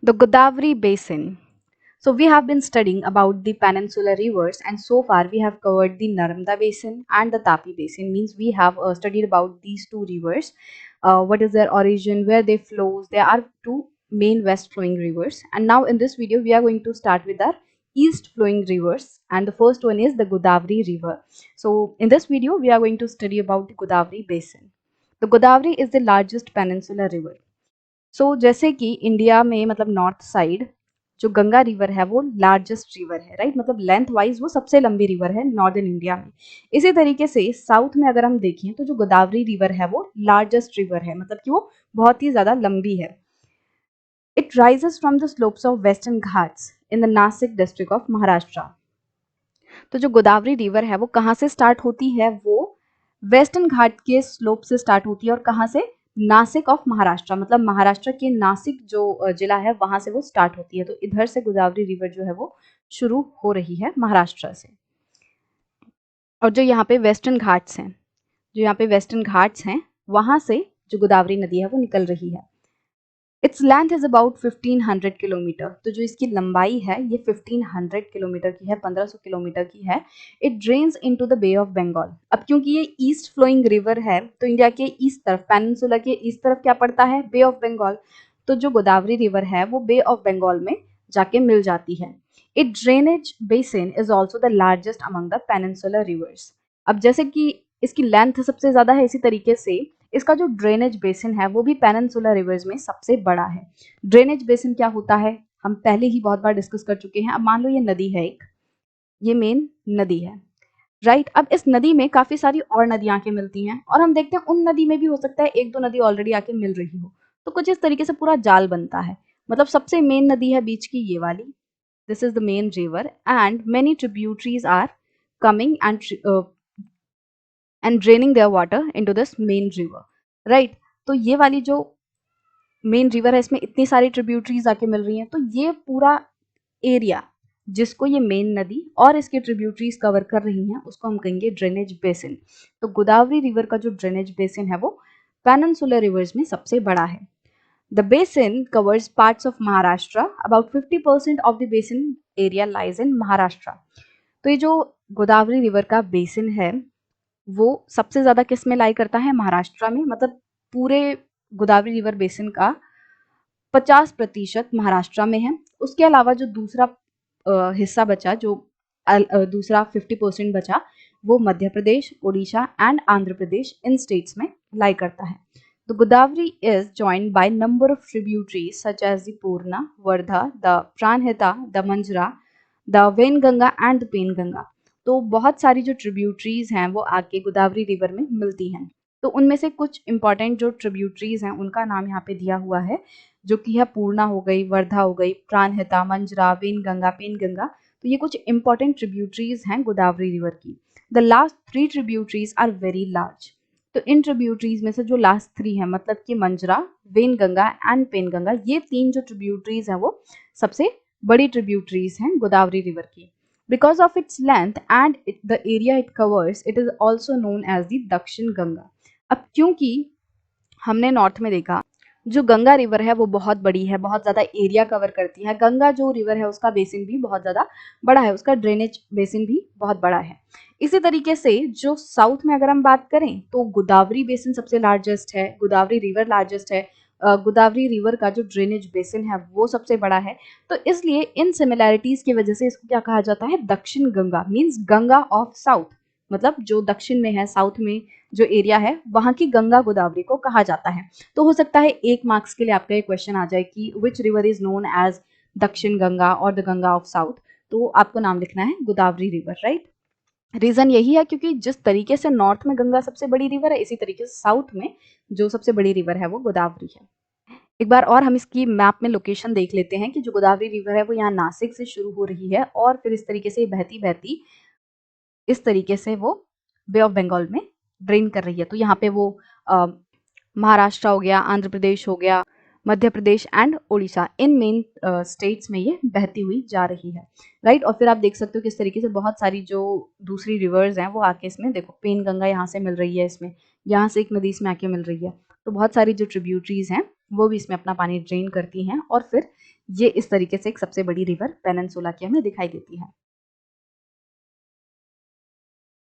The Godavari Basin. So we have been studying about the peninsular rivers, and so far we have covered the Narmada Basin and the Tapi Basin. Means we have studied about these two rivers, what is their origin, where they flows. There are two main west flowing rivers, and now in this video we are going to start with our east flowing rivers, and the first one is the Godavari River. So in this video we are going to study about the Godavari Basin. The Godavari is the largest peninsular river. जैसे कि India में मतलब north side जो Ganga river है वो largest river है, right? मतलब length wise वो सबसे लंबी रिवर है नॉर्दर्न इंडिया में। इसी तरीके से साउथ में अगर हम देखें तो जो गोदावरी रिवर है वो लार्जेस्ट रिवर है, मतलब कि वो बहुत ही ज्यादा लंबी है। It rises from the slopes of western Ghats in the Nashik district of Maharashtra. तो जो गोदावरी रिवर है वो कहाँ से स्टार्ट होती है? वो वेस्टर्न घाट के स्लोप से स्टार्ट होती है। और कहाँ से? नासिक ऑफ महाराष्ट्र, मतलब महाराष्ट्र के नासिक जो जिला है वहां से वो स्टार्ट होती है। तो इधर से गोदावरी रिवर जो है वो शुरू हो रही है महाराष्ट्र से। और जो यहाँ पे वेस्टर्न घाट्स हैं, जो यहाँ पे वेस्टर्न घाट्स हैं वहां से जो गोदावरी नदी है वो निकल रही है। Its length is about 1500 kilometre. तो जो इसकी लंबाई है ये 1500 किलोमीटर की है, 1500 किलोमीटर की है। It drains into the Bay of Bengal. अब क्योंकि ये ईस्ट फ्लोइंग रिवर है तो इंडिया के ईस्ट तरफ, पेनिनसुला के ईस्ट तरफ क्या पड़ता है? बे ऑफ बंगाल। तो जो गोदावरी रिवर है वो बे ऑफ बंगाल में जाके मिल जाती है। It drainage basin is also the largest among the peninsular reverse. अब जैसे कि इसकी लेंथ सबसे ज्यादा है, इसी तरीके से इसका जो ड्रेनेज बेसिन है वो भी पेनिनसुलर रिवर्स में सबसे बड़ा है। ड्रेनेज बेसिन क्या होता है हम पहले ही बहुत बार डिस्कस कर चुके हैं। अब मान लो ये नदी है एक, ये मेन नदी है, राइट? अब इस नदी में काफी सारी और नदियां आके मिलती हैं और हम देखते हैं उन नदी में भी हो सकता है एक दो नदी ऑलरेडी आके मिल रही हो। तो कुछ इस तरीके से पूरा जाल बनता है। मतलब सबसे मेन नदी है बीच की ये वाली, this is the main river, and many tributaries are coming and draining their water into this main river, right? तो ये वाली जो मेन रिवर है इसमें इतनी सारी ट्रिब्यूटरीज आके मिल रही हैं। तो ये पूरा एरिया जिसको ये मेन नदी और इसके ट्रिब्यूटरीज कवर कर रही हैं उसको हम कहेंगे ड्रेनेज बेसिन। तो गोदावरी रिवर का जो ड्रेनेज बेसिन है वो पेनिनसुलर रिवर्स में सबसे बड़ा है। The basin covers parts of Maharashtra. About 50% of the basin area lies in Maharashtra. तो ये जो गोदावरी रिवर का बेसिन है वो सबसे ज्यादा किस में लाई करता है? महाराष्ट्र में। मतलब पूरे गोदावरी रिवर बेसिन का 50% महाराष्ट्र में है। उसके अलावा जो दूसरा हिस्सा बचा, जो दूसरा 50% बचा, वो मध्य प्रदेश, उड़ीसा एंड आंध्र प्रदेश इन स्टेट्स में लाई करता है। The Godavari is joined by number of tributaries such as the Purna, Vardha, the Pranhita, the Manjra, the Venganga and the Penganga। तो बहुत सारी जो ट्रिब्यूटरीज हैं वो आके गोदावरी रिवर में मिलती हैं। तो उनमें से कुछ इंपॉर्टेंट जो ट्रिब्यूटरीज हैं उनका नाम यहाँ पे दिया हुआ है, जो कि है पूर्णा हो गई, वर्धा हो गई, प्राणहिता, मंजरा, वेनगंगा, पेनगंगा। तो ये कुछ इंपॉर्टेंट ट्रिब्यूटरीज हैं गोदावरी रिवर की। The last 3 tributaries are very large. तो इन ट्रिब्यूटरीज में से जो लास्ट 3 है, मतलब कि मंजरा, वेनगंगा एंड पेनगंगा, ये 3 जो ट्रिब्यूटरीज हैं वो सबसे बड़ी ट्रिब्यूटरीज हैं गोदावरी रिवर की। Because of its length and the area it covers, it is also known as the दक्षिण गंगा। अब क्योंकि हमने नॉर्थ में देखा जो गंगा रिवर है वो बहुत बड़ी है, बहुत ज्यादा एरिया कवर करती है। गंगा जो रिवर है उसका बेसिन भी बहुत ज्यादा बड़ा है, उसका ड्रेनेज बेसिन भी बहुत बड़ा है। इसी तरीके से जो साउथ में अगर हम बात करें तो गोदावरी बेसिन सबसे लार्जेस्ट है, गोदावरी रिवर लार्जेस्ट है, गोदावरी रिवर का जो ड्रेनेज बेसिन है वो सबसे बड़ा है। तो इसलिए इन सिमिलैरिटीज की वजह से इसको क्या कहा जाता है? दक्षिण Ganga, means Ganga of south. मतलब जो दक्षिण में है, साउथ में जो एरिया है वहां की गंगा गोदावरी को कहा जाता है। तो हो सकता है 1 मार्क्स के लिए आपका ये क्वेश्चन आ जाए कि which river is known as Dakshin Ganga और द गंगा ऑफ साउथ। तो आपको नाम लिखना है गोदावरी रिवर, राइट? रीजन यही है क्योंकि जिस तरीके से नॉर्थ में गंगा सबसे बड़ी रिवर है, इसी तरीके से साउथ में जो सबसे बड़ी रिवर है वो गोदावरी है। एक बार और हम इसकी मैप में लोकेशन देख लेते हैं कि जो गोदावरी रिवर है वो यहाँ नासिक से शुरू हो रही है और फिर इस तरीके से बहती बहती इस तरीके से वो बे ऑफ बंगाल में ड्रेन कर रही है। तो यहाँ पे वो महाराष्ट्र हो गया, आंध्र प्रदेश हो गया, मध्य प्रदेश एंड उड़ीसा, इन मेन स्टेट्स में ये बहती हुई जा रही है, राइट? और फिर आप देख सकते हो किस तरीके से बहुत सारी जो दूसरी रिवर्स हैं वो आके इसमें, देखो पेन गंगा यहाँ से मिल रही है, इसमें यहाँ से एक नदी इसमें आके मिल रही है। तो बहुत सारी जो ट्रिब्यूटरीज हैं वो भी इसमें अपना पानी ड्रेन करती हैं और फिर ये इस तरीके से एक सबसे बड़ी रिवर पेनिनसुला की हमें दिखाई देती है।